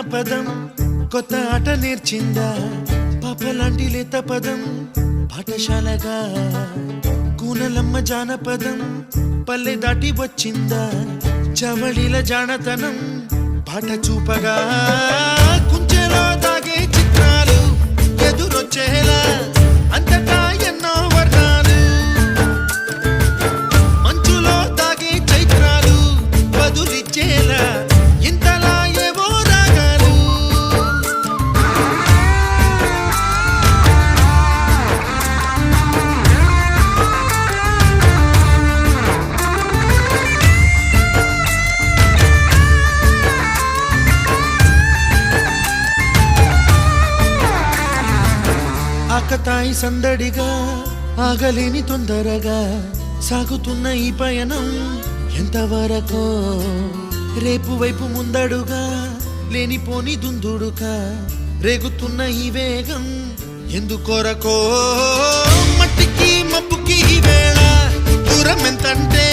జానపదం కొత్త ఆట నేర్చిందా పాపలాంటి లేత పదం పాఠశాలగా కూనలమ్మ జానపదం పల్లె దాటి వచ్చిందా చవళిల జానతనం పాట చూపగా కుంచెలో దాగే చిత్రాలు ఎదురొచ్చేలా అంతటా ఎన్నో వర్ణాలు మంచులో దాగే చైత్రాలు బదులిచ్చేలా ఇంతలా ఏవో రాగాలు ఆకతాయి సందడిగా ఆగలేని తొందరగా సాగుతున్న ఈ పయనం ఎంతవరకో రేపు వైపు ముందడుగా లేనిపోని దుందుడుగా రేగుతున్న ఈ వేగం ఎందుకొరకో మట్టికి మబ్బుకి ఈ వేళ దూరం ఎంతంటే